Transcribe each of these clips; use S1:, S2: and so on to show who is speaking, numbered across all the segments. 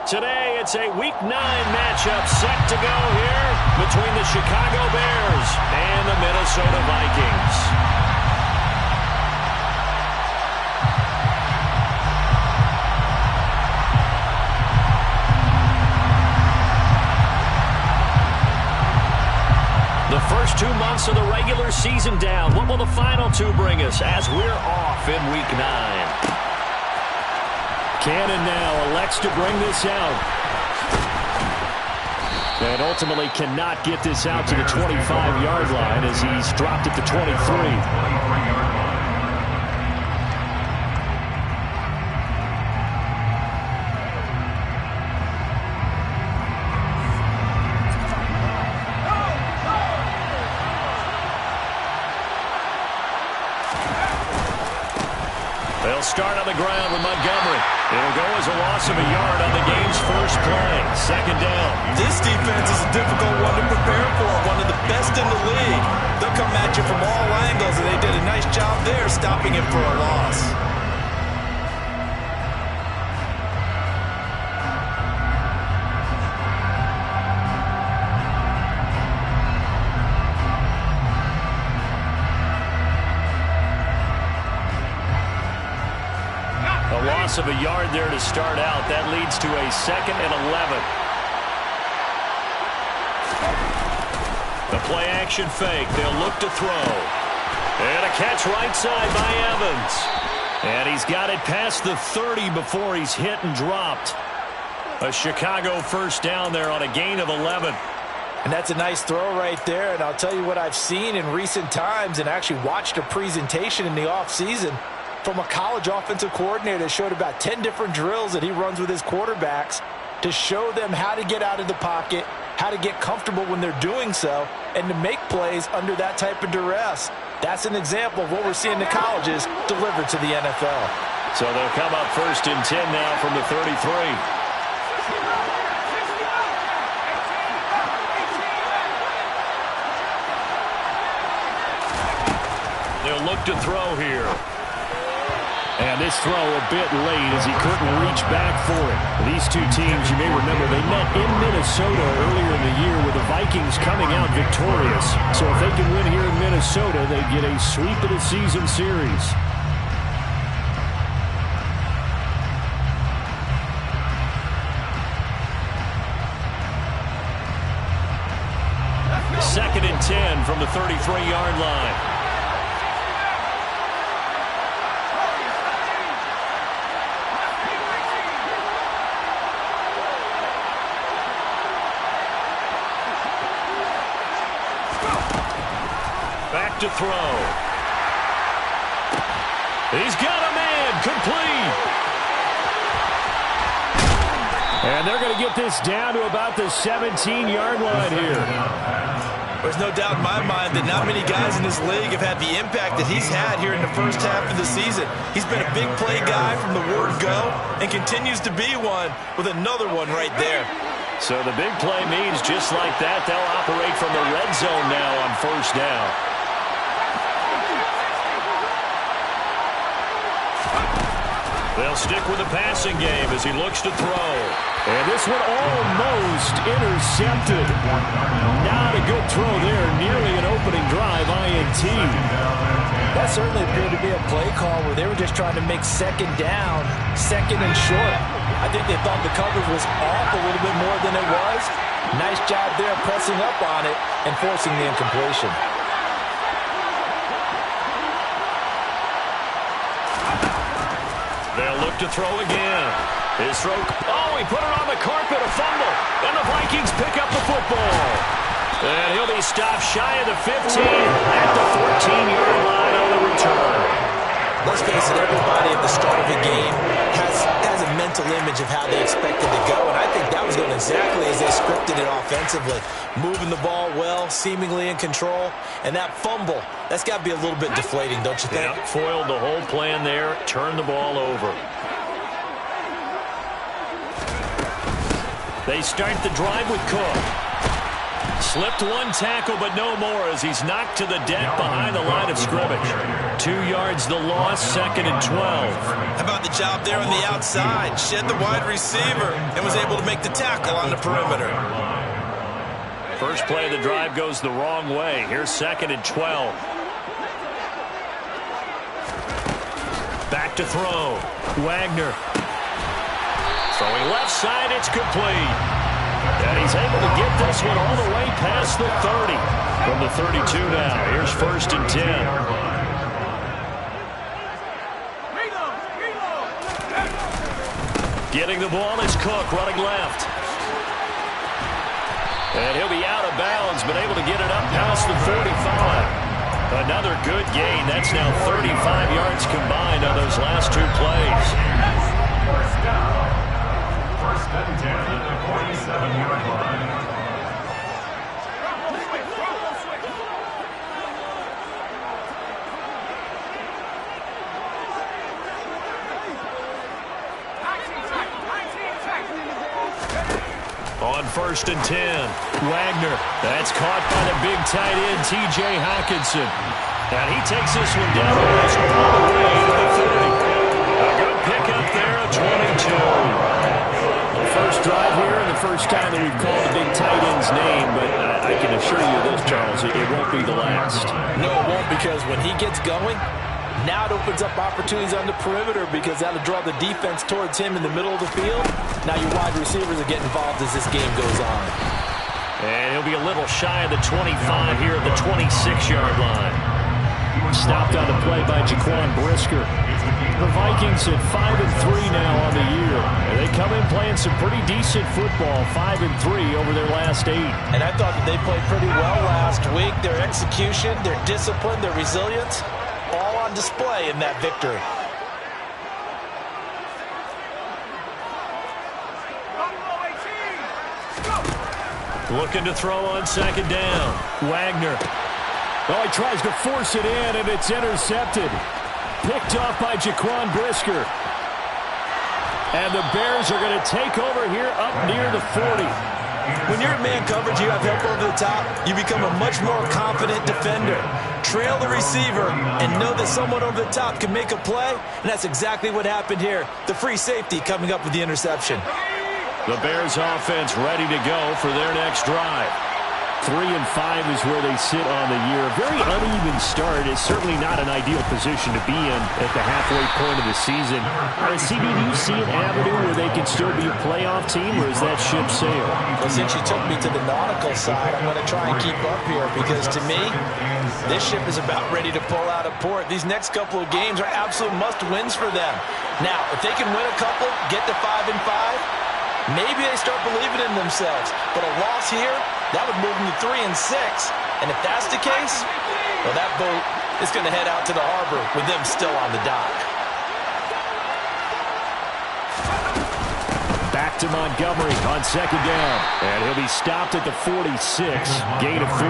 S1: Today, it's a Week 9 matchup set to go here between the Chicago Bears and the Minnesota Vikings. The first 2 months of the regular season down. What will the final 2 bring us as we're off in Week 9? Cannon now elects to bring this out. And ultimately cannot get this out to the 25-yard line as he's dropped at the 23. They'll start on the ground with Montgomery. It'll go as a loss of a yard on the game's first play. Second down.
S2: This defense is a difficult one to prepare for. One of the best in the league. They'll come at you from all angles, and they did a nice job there stopping it for a loss.
S1: Loss of a yard there to start out. That leads to a 2nd and 11. The play action fake. They'll look to throw. And a catch right side by Evans. And he's got it past the 30 before he's hit and dropped. A Chicago first down there on a gain of 11.
S2: And that's a nice throw right there. And I'll tell you what I've seen in recent times and actually watched a presentation in the offseason from a college offensive coordinator that showed about 10 different drills that he runs with his quarterbacks to show them how to get out of the pocket, how to get comfortable when they're doing so, and to make plays under that type of duress. That's an example of what we're seeing the colleges deliver to the NFL.
S1: So they'll come up 1st and 10 now from the 33. They'll look to throw here. And this throw a bit late as he couldn't reach back for it. These two teams, you may remember, they met in Minnesota earlier in the year with the Vikings coming out victorious. So if they can win here in Minnesota, they get a sweep of the season series. Second and 10 from the 33-yard line. To throw. He's got a man complete. And they're going to get this down to about the 17-yard line here.
S2: There's no doubt in my mind that not many guys in this league have had the impact that he's had here in the first half of the season. He's been a big play guy from the word go and continues to be one with another one right there.
S1: So the big play means just like that, they'll operate from the red zone now on 1st down. They'll stick with the passing game as he looks to throw. And this one almost intercepted. Not a good throw there. Nearly an opening drive INT.
S2: That certainly appeared to be a play call where they were just trying to make 2nd down, 2nd and short. I think they thought the coverage was off a little bit more than it was. Nice job there pressing up on it and forcing the incompletion.
S1: They'll look to throw again. His throw. Oh, he put it on the carpet, a fumble. And the Vikings pick up the football. And he'll be stopped shy of the 15 at the 14-yard line on the return.
S2: Let's face it, everybody at the start of a game has a mental image of how they expect it to go, and I think that was going exactly as they scripted it offensively. Moving the ball well, seemingly in control, and that fumble, that's got to be a little bit deflating, don't you think?
S1: Yeah, foiled the whole plan there, turned the ball over. They start the drive with Cook. Slipped one tackle, but no more as he's knocked to the deck behind the line of scrimmage. 2 yards the loss, 2nd and 12.
S2: How about the job there on the outside? Shed the wide receiver and was able to make the tackle on the perimeter.
S1: First play of the drive goes the wrong way. Here's 2nd and 12. Back to throw. Wagner. Throwing left side, it's complete. And he's able to get this one all the way past the 30. From the 32 now. Here's 1st and 10. Getting the ball is Cook running left. And he'll be out of bounds, but able to get it up past the 45. Another good gain. That's now 35 yards combined on those last 2 plays.
S3: First down. First and 10 at the 47-yard line.
S1: On 1st and 10, Wagner. That's caught by the big tight end, T.J. Hockenson. And he takes this one down almost all the way to the 30. A good pickup there, a 22. The first drive here and the first time that we've called the big tight end's name, but I can assure you this, Charles, it won't be the last.
S2: No, it won't, because when he gets going, now it opens up opportunities on the perimeter because that'll draw the defense towards him in the middle of the field. Now your wide receivers are getting involved as this game goes on.
S1: And he'll be a little shy of the 25 here at the 26-yard line. Stopped on the play by Jaquan Brisker. The Vikings at 5-3 now on the year. And they come in playing some pretty decent football, 5-3 over their last 8.
S2: And I thought that they played pretty well last week. Their execution, their discipline, their resilience, all on display in that victory.
S1: Looking to throw on 2nd down. Wagner. Well, he tries to force it in, and it's intercepted. Picked off by Jaquan Brisker. And the Bears are going to take over here up near the 40.
S2: When you're in man coverage, you have help over the top, you become a much more confident defender. Trail the receiver and know that someone over the top can make a play, and that's exactly what happened here. The free safety coming up with the interception.
S1: The Bears offense ready to go for their next drive. 3-5 is where they sit on the year. A very uneven start. Is certainly not an ideal position to be in at the halfway point of the season. CB, do you see an avenue where they can still be a playoff team, or is that ship sailed?
S2: Well, since you took me to the nautical side, I'm going to try and keep up here because, to me, this ship is about ready to pull out of port. These next couple of games are absolute must-wins for them. Now, if they can win a couple, get to 5-5, maybe they start believing in themselves. But a loss here, that would move them to 3-6. And if that's the case, well, that boat is going to head out to the harbor with them still on the dock.
S1: Back to Montgomery on 2nd down. And he'll be stopped at the 46. Gain of 3.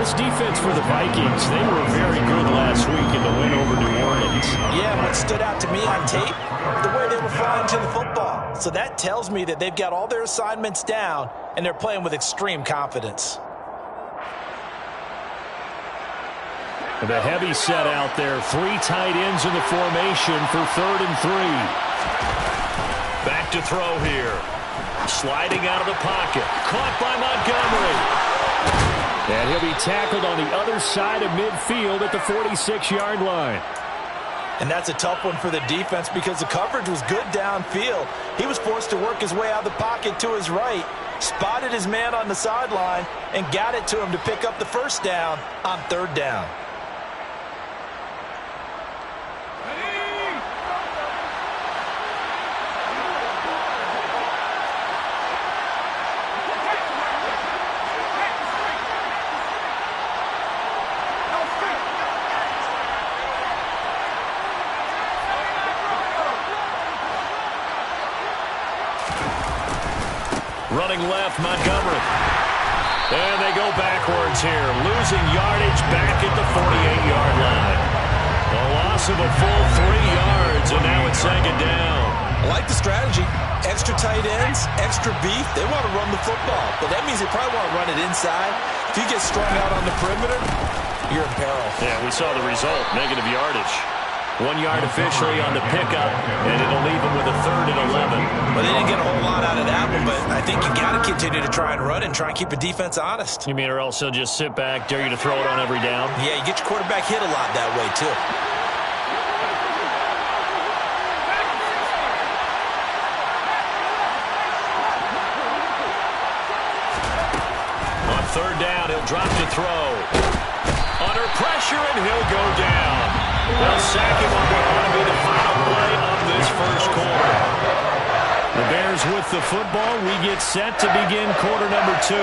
S1: This defense for the Vikings, they were very good last week in the win over New Orleans.
S2: Yeah, what stood out to me on tape, the way they were flying to the football. So that tells me that they've got all their assignments down, and they're playing with extreme confidence.
S1: The heavy set out there. 3 tight ends in the formation for 3rd and 3. Back to throw here. Sliding out of the pocket. Caught by Montgomery. And he'll be tackled on the other side of midfield at the 46-yard line.
S2: And that's a tough one for the defense because the coverage was good downfield. He was forced to work his way out of the pocket to his right, spotted his man on the sideline, and got it to him to pick up the first down on 3rd down.
S1: Running left, Montgomery. And they go backwards here. Losing yardage back at the 48-yard line. A loss of a full 3 yards, and now it's 2nd down.
S2: I like the strategy. Extra tight ends, extra beef. They want to run the football, but that means they probably want to run it inside. If you get strung out on the perimeter, you're in peril.
S1: Yeah, we saw the result, negative yardage. 1 yard officially on the pickup, and it'll leave them with a 3rd and 11.
S2: Well, they didn't get a whole lot out of that one, but I think you got to continue to try and run and try and keep the defense honest.
S1: You mean or else they'll just sit back, dare you to throw it on every down?
S2: Yeah, you get your quarterback hit a lot that way, too.
S1: On 3rd down, he'll drop to throw. Under pressure, and he'll go down. They'll sack him on what ought to be the final play of this first quarter. The Bears with the football. We get set to begin quarter number 2.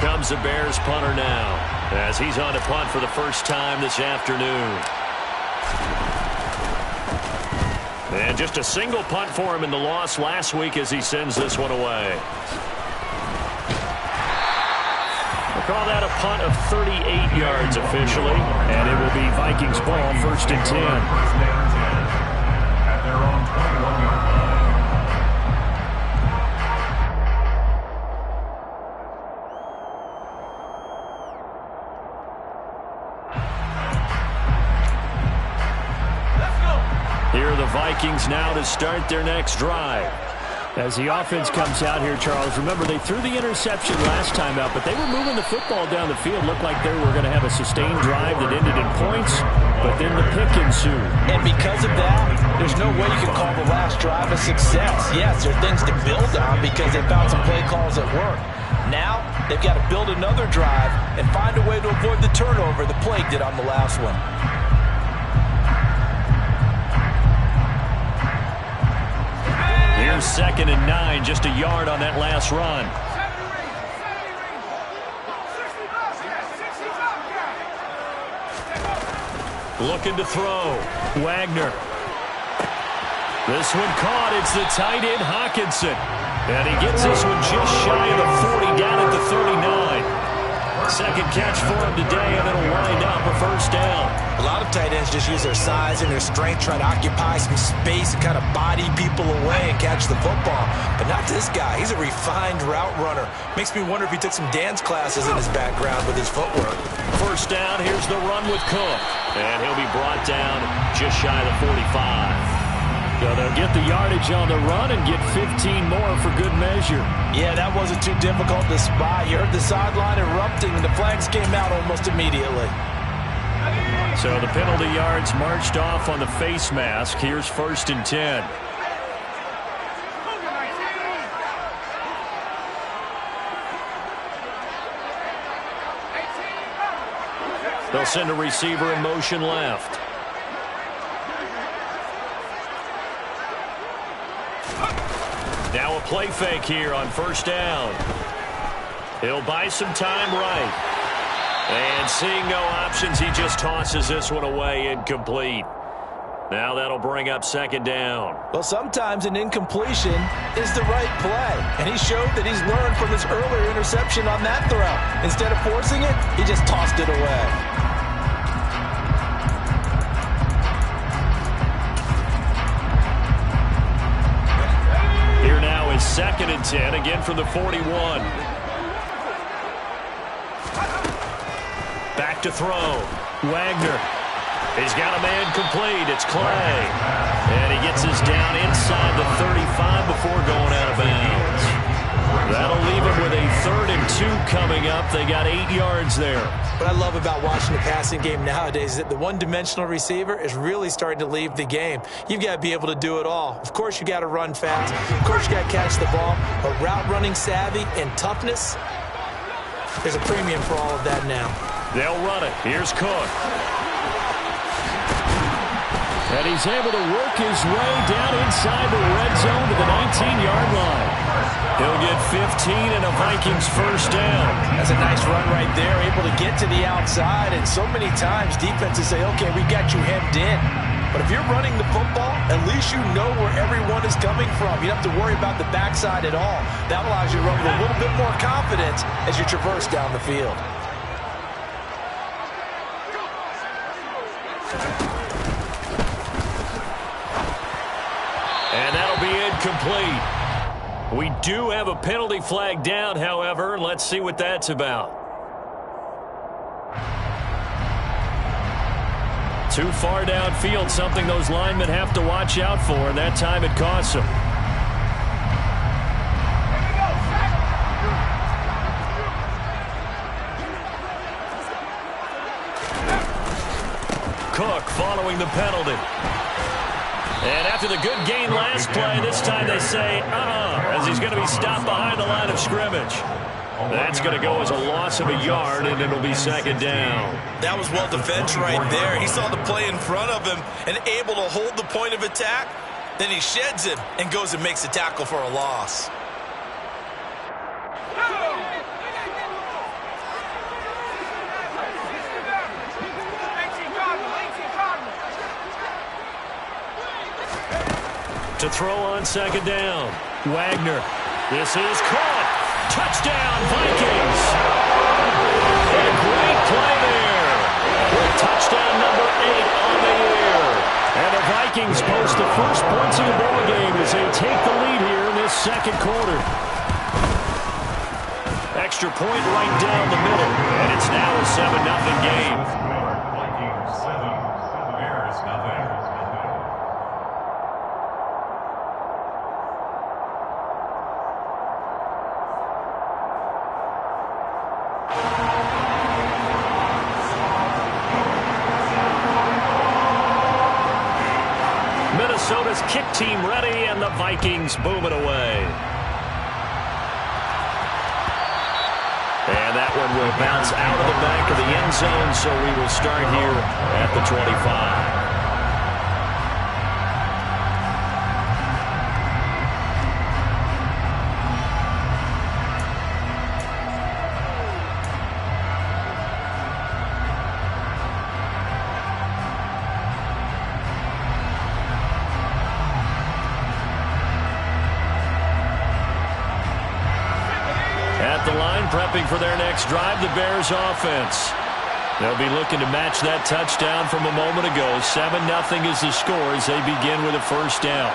S1: comes the Bears punter now, as he's on to punt for the first time this afternoon. And just a single punt for him in the loss last week as he sends this one away. We'll call that a punt of 38 yards officially, and it will be Vikings ball, 1st and 10.
S3: At their own 21-yard line.
S1: Here are the Vikings now to start their next drive.
S4: As the offense comes out here, Charles, remember they threw the interception last time out, but they were moving the football down the field. Looked like they were going to have a sustained drive that ended in points, but then the pick ensued.
S2: And because of that, there's no way you can call the last drive a success. Yes, there are things to build on because they found some play calls that work. Now, they've got to build another drive and find a way to avoid the turnover the play did on the last one.
S1: Here's 2nd and 9, just a yard on that last run. Looking to throw. Wagner. This one caught. It's the tight end, Hawkinson. And he gets this one just shy of the 40, down at the 39. Second catch for him today, and it'll wind up a first down.
S2: A lot of tight ends just use their size and their strength, try to occupy some space and kind of body people away and catch the football. But not this guy. He's a refined route runner. Makes me wonder if he took some dance classes in his background with his footwork.
S1: First down, here's the run with Cook. And he'll be brought down just shy of the 45.
S4: So they'll get the yardage on the run and get 15 more for good measure.
S2: Yeah, that wasn't too difficult to spot. You heard the sideline erupting, and the flags came out almost immediately.
S1: So the penalty yards marched off on the face mask. Here's 1st and 10. They'll send a receiver in motion left. Now a play fake here on 1st down. He'll buy some time right. And seeing no options, he just tosses this one away, incomplete. Now that'll bring up 2nd down.
S2: Well, sometimes an incompletion is the right play. And he showed that he's learned from his earlier interception on that throw. Instead of forcing it, he just tossed it away.
S1: Here now is 2nd and 10, again from the 41. Back to throw. Wagner. He's got a man complete. It's Clay. And he gets us down inside the 35 before going out of bounds. That'll leave him with a 3rd and 2 coming up. They got 8 yards there.
S2: What I love about watching the passing game nowadays is that the one-dimensional receiver is really starting to leave the game. You've got to be able to do it all. Of course, you got to run fast. Of course, you got to catch the ball. But route running savvy and toughness, there's a premium for all of that now.
S1: They'll run it. Here's Cook.
S4: And he's able to work his way down inside the red zone to the 19-yard line.
S1: He'll get 15 and a Vikings first down.
S2: That's a nice run right there, able to get to the outside. And so many times defenses say, okay, we got you hemmed in. But if you're running the football, at least you know where everyone is coming from. You don't have to worry about the backside at all. That allows you to run with a little bit more confidence as you traverse down the field.
S1: And that'll be incomplete. We do have a penalty flag down, however. Let's see what that's about. Too far downfield, something those linemen have to watch out for, and that time it costs them. Cook following the penalty. And after the good gain last play, this time they say, as he's going to be stopped behind the line of scrimmage. That's going to go as a loss of a yard, and it'll be 2nd down.
S5: That was well defended right there. He saw the play in front of him and able to hold the point of attack. Then he sheds him and goes and makes a tackle for a loss.
S1: To throw on second down. Wagner. This is caught. Touchdown, Vikings. A great play there. With touchdown number 8 on the year. And the Vikings post the first points of the ball game as they take the lead here in this second quarter. Extra point right down the middle. And it's now a 7-0 game.
S3: Vikings 7, Bears nothing.
S1: Minnesota's kick team ready, and the Vikings boom it away. And that one will bounce out of the back of the end zone, so we will start here at the 25. Prepping for their next drive, the Bears offense. They'll be looking to match that touchdown from a moment ago. 7-0 is the score as they begin with a first down.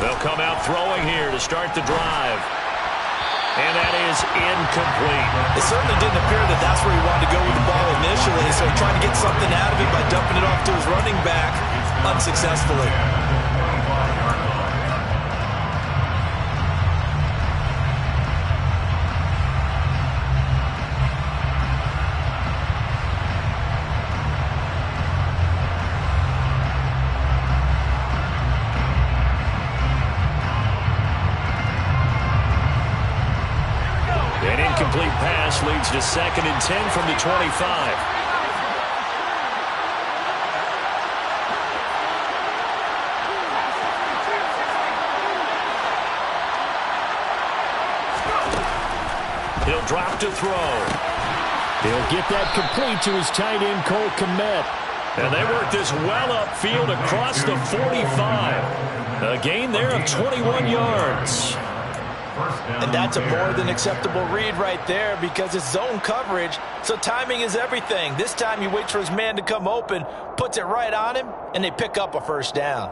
S1: They'll come out throwing here to start the drive. And that is incomplete.
S5: It certainly didn't appear that that's where he wanted to go with the ball initially, so he tried to get something out of it by dumping it off to his running back unsuccessfully.
S1: Incomplete pass leads to 2nd and 10 from the 25. He'll drop to throw. He'll get that complete to his tight end, Cole Kmet. And they work this well upfield across the 45. A gain there of 21 yards.
S2: And that's a more than acceptable read right there because it's zone coverage, so timing is everything. This time he waits for his man to come open, puts it right on him, and they pick up a first down.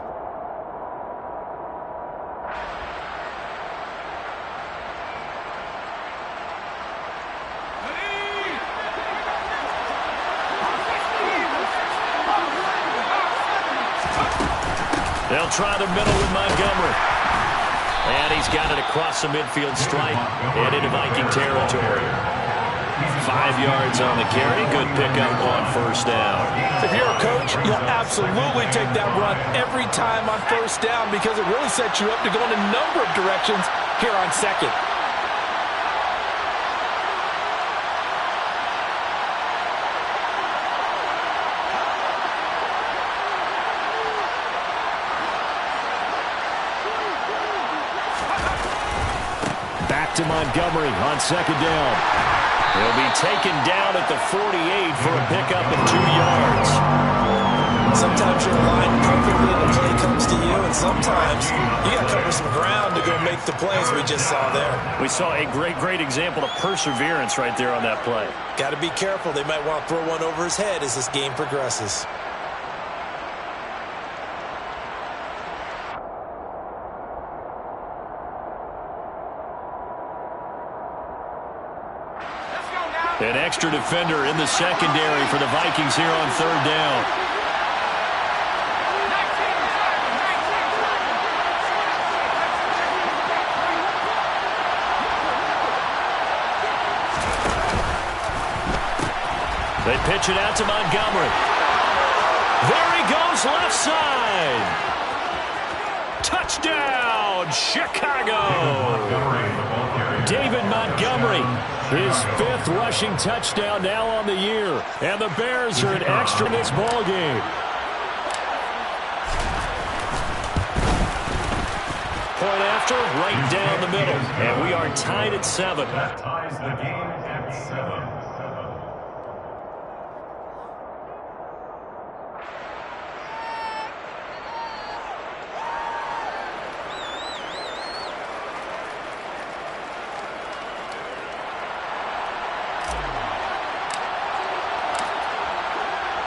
S1: They'll try the middle with Montgomery. And he's got it across the midfield stripe and into Viking territory. 5 yards on the carry. Good pickup on first down.
S2: If you're a coach, you'll absolutely take that run every time on first down because it really sets you up to go in a number of directions here on second.
S1: To Montgomery on second down. He'll be taken down at the 48 for a pickup of 2 yards.
S5: Sometimes you're aligned perfectly and the play comes to you, and sometimes you got to cover some ground to go make the plays we just saw there.
S1: We saw a great example of perseverance right there on that play.
S5: Got to be careful. They might want to throw one over his head as this game progresses.
S1: An extra defender in the secondary for the Vikings here on third down. They pitch it out to Montgomery. There he goes left side. Touchdown, Chicago. David Montgomery, his 5th rushing touchdown now on the year. And the Bears are an extra in this ball game. point after, right down the middle. And we are tied at 7.
S3: That ties the game at 7.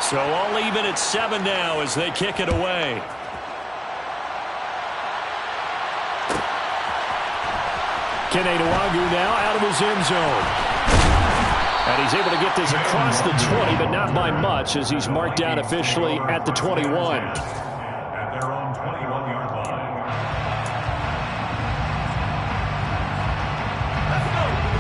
S1: So all even at 7 now as they kick it away. Kenenuagu now out of his end zone. And he's able to get this across the 20, but not by much as he's marked down officially at the 21.
S3: At their own 21-yard line.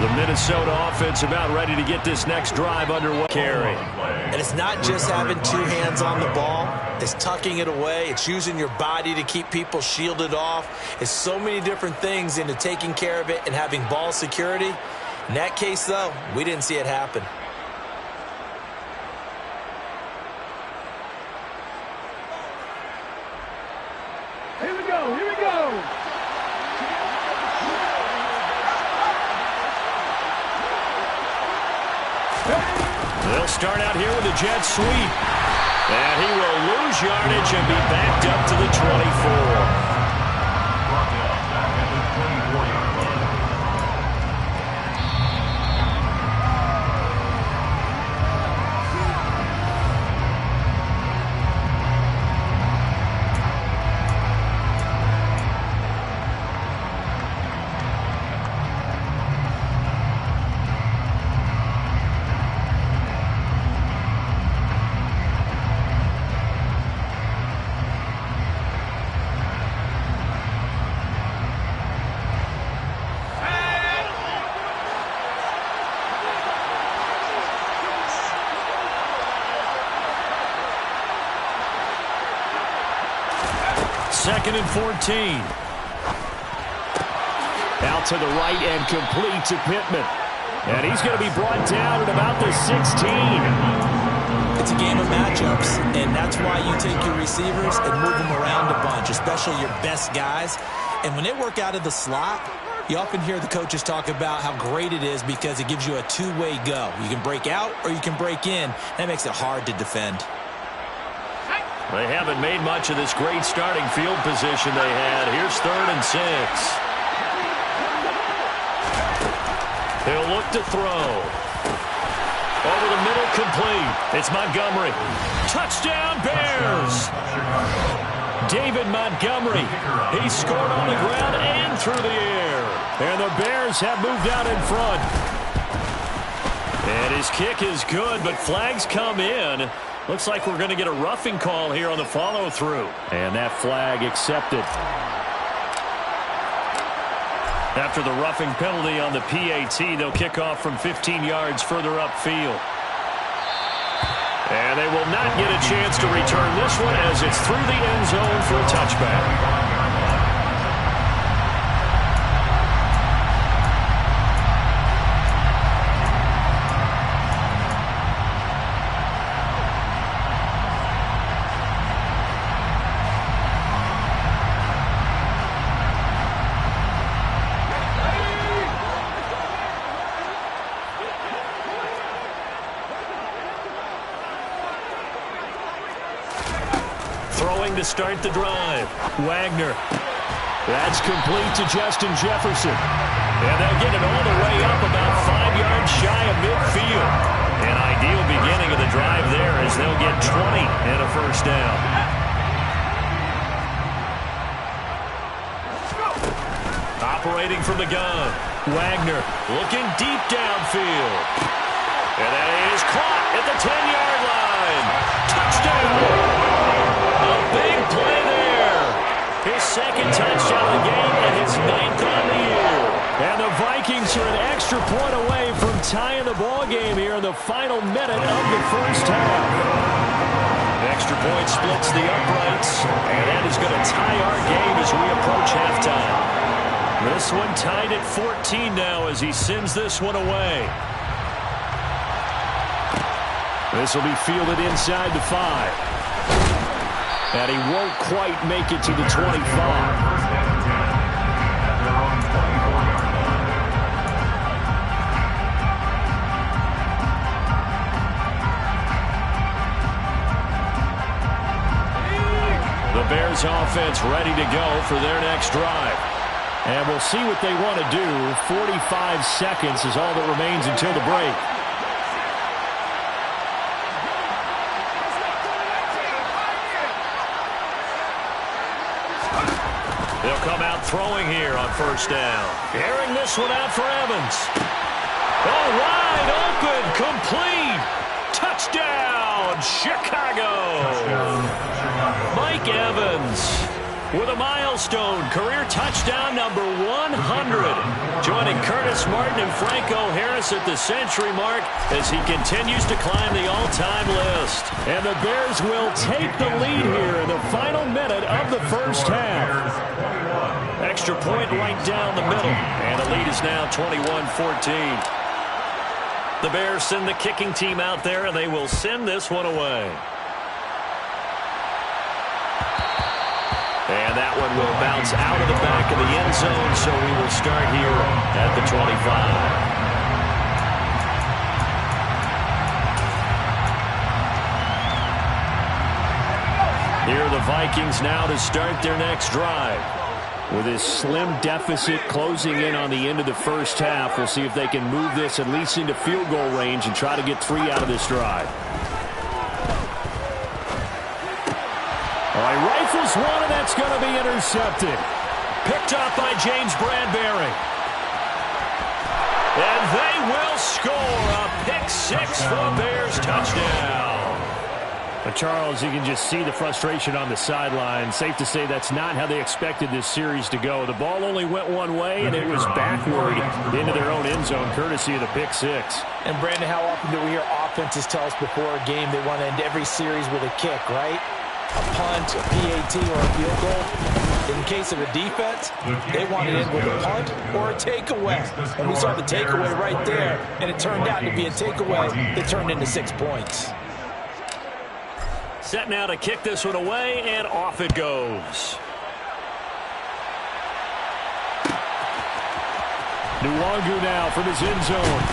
S1: The Minnesota offense about ready to get this next drive underway. Carry.
S2: And it's not just having two hands on the ball. It's tucking it away. It's using your body to keep people shielded off. It's so many different things into taking care of it and having ball security. In that case, though, we didn't see it happen.
S6: Here we go. Here we go.
S1: They'll start out here with a jet sweep. And he will lose yardage and be backed up to the 24.
S3: Brought down back at the 24-yard line.
S1: Second and 14. Out to the right and complete to Pittman. And he's going to be brought down at about the 16.
S5: It's a game of matchups, and that's why you take your receivers and move them around a bunch, especially your best guys. And when they work out of the slot, you often hear the coaches talk about how great it is because it gives you a two-way go. You can break out or you can break in. That makes it hard to defend.
S1: They haven't made much of this great starting field position they had. Here's 3rd and 6. He'll look to throw. Over the middle, complete. It's Montgomery. Touchdown, Bears! David Montgomery. He scored on the ground and through the air. And the Bears have moved out in front. And his kick is good, but flags come in. Looks like we're going to get a roughing call here on the follow-through. And that flag accepted. After the roughing penalty on the PAT, they'll kick off from 15 yards further upfield. And they will not get a chance to return this one as it's through the end zone for a touchback. To start the drive. Wagner. That's complete to Justin Jefferson. And they'll get it all the way up about 5 yards shy of midfield. An ideal beginning of the drive there as they'll get 20 and a first down. Operating from the gun. Wagner looking deep downfield. And that is caught at the 10-yard line. Touchdown! Big play there. His second touchdown of the game and his 9th on the year. And the Vikings are an extra point away from tying the ball game here in the final minute of the first half. Extra point splits the uprights, and that is going to tie our game as we approach halftime. This one tied at 14 now as he sends this one away. This will be fielded inside the 5. And he won't quite make it to the 25. The Bears offense ready to go for their next drive.
S4: And we'll see what they want to do. 45 seconds is all that remains until the break.
S1: They'll come out throwing here on first down. Airing this one out for Evans. Oh, wide open, complete. Touchdown, Chicago. Mike Evans with a milestone career touchdown number 100. Joining Curtis Martin and Franco Harris at the century mark as he continues to climb the all-time list.
S4: And the Bears will take the lead here in the final minute of the first half.
S1: Extra point right down the middle. And the lead is now 21-14. The Bears send the kicking team out there, and they will send this one away. And that one will bounce out of the back of the end zone, so we will start here at the 25. Here are the Vikings now to start their next drive.
S4: With his slim deficit closing in on the end of the first half, we'll see if they can move this at least into field goal range and try to get 3 out of this drive. He rifles one, and that's going to be intercepted.
S1: Picked up by James Bradbury. And they will score a pick six for a Bears touchdown.
S4: But Charles, you can just see the frustration on the sideline. Safe to say that's not how they expected this series to go. The ball only went one way, and it was backward into their own end zone, courtesy of the pick six.
S2: And, Brandon, how often do we hear offenses tell us before a game they want to end every series with a kick, right? A punt, a PAT, or a field goal. In case of a defense, they want to end with a punt or a takeaway. And we saw the takeaway right there, and it turned out to be a takeaway that turned into 6 points.
S1: Set now to kick this one away, and off it goes.
S4: Nwangu now from his end zone.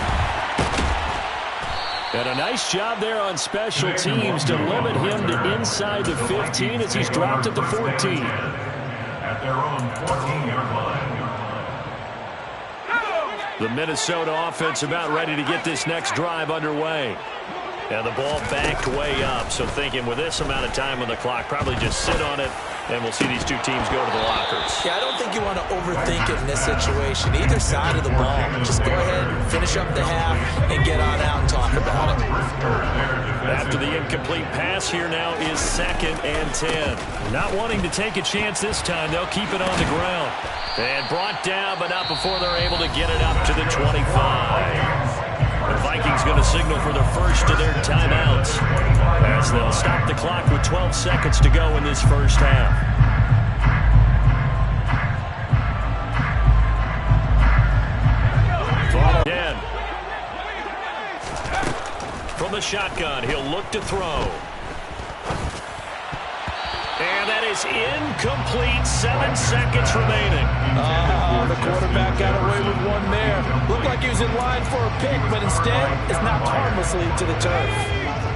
S4: And a nice job there on special teams to limit him to inside the 15 as he's dropped at the 14.
S3: At their own 14-yard line.
S1: The Minnesota offense about ready to get this next drive underway. And the ball backed way up, so thinking with this amount of time on the clock, probably just sit on it, and we'll see these two teams go to the lockers.
S5: Yeah, I don't think you want to overthink it in this situation. Either side of the ball. Just go ahead and finish up the half and get on out and talk about it.
S1: After the incomplete pass, here now is 2nd and 10.
S4: Not wanting to take a chance this time, they'll keep it on the ground.
S1: And brought down, but not before they're able to get it up to the 25. The Vikings going to signal for the first of their timeouts as they'll stop the clock with 12 seconds to go in this first half. Again. From the shotgun, he'll look to throw. And that is incomplete. 7 seconds remaining.
S2: The quarterback got away with one there. Looked like he was in line for a pick, but instead it's knocked harmlessly to the turf.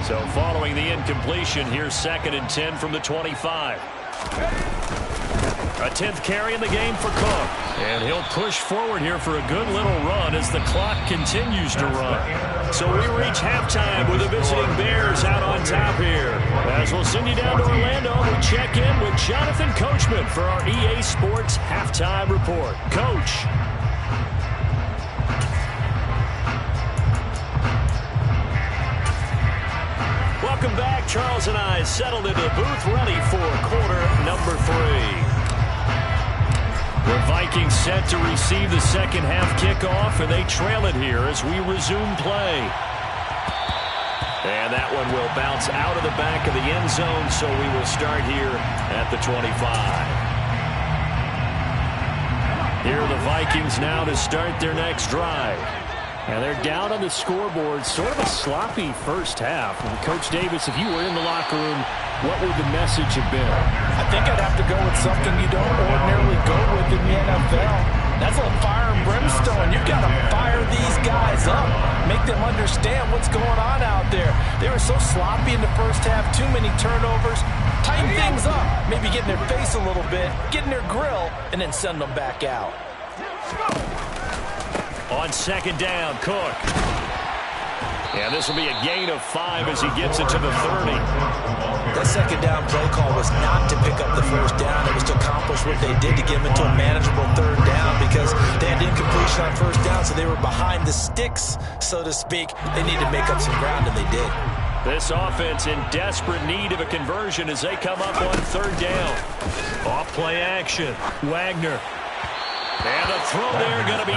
S1: So following the incompletion, here's 2nd and 10 from the 25. A 10th carry in the game for Cook.
S4: And he'll push forward here for a good little run as the clock continues to run.
S1: So we reach halftime with the visiting Bears out on top here.
S4: As we'll send you down to Orlando, we check in with Jonathan Coachman for our EA Sports Halftime Report. Coach.
S1: Welcome back. Charles and I settled into the booth ready for quarter number 3.
S4: The Vikings set to receive the second half kickoff, and they trail it here as we resume play.
S1: And that one will bounce out of the back of the end zone, so we will start here at the 25.
S4: Here are the Vikings now to start their next drive. And they're down on the scoreboard, sort of a sloppy first half. And Coach Davis, if you were in the locker room, what would the message have been?
S2: I think I'd have to go with something you don't ordinarily go with in the NFL. That's a fire and brimstone. You've got to fire these guys up. make them understand what's going on out there. They were so sloppy in the first half, too many turnovers. Tighten things up, maybe get in their face a little bit, get in their grill, and then send them back out.
S1: On second down, Cook. And this will be a gain of 5 as he gets it to the 30.
S2: That second down play call was not to pick up the first down. It was to accomplish what they did to get them into a manageable third down because they had incompletion on first down, so they were behind the sticks, so to speak. They needed to make up some ground, and they did.
S1: This offense in desperate need of a conversion as they come up on third down. Off play action. Wagner. And the throw there going to be